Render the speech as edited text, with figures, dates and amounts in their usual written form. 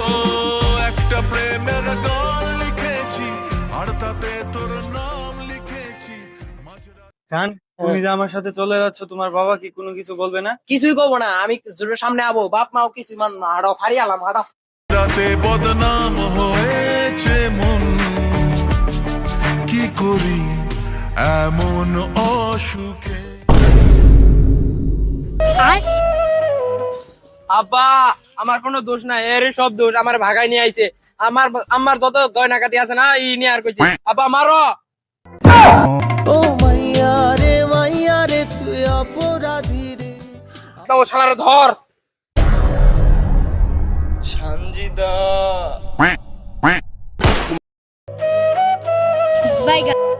ও একটা প্রেমের গান লিখেছি আর তাতে তোর নাম লিখেছি। জান, তুমি যে আমার সাথে চলে যাচ্ছ, তোমার বাবা কি কোনো কিছু বলবে না? কিছুই করবো না, আমি জোরের সামনে আবো, বাপ মাও কিছু মান না, আরো ফারি আলাম হাঁটা। রাতে বদনাম হয়েছে মন, কি করি এমন অসুখে। আব্বা, আমার কোনো দোষ নাই, এর সব দোষ আমার ভাগাই নিয়ে আইছে। আমার যত গয়নাকাটি আছে না, ই নিয়ে আর কইছে। আব্বা মারো। ও মাইয়া রে তুই অপরাধী রে। আব্বা, ও শালারে ধর। সানজিদা। Bye guys.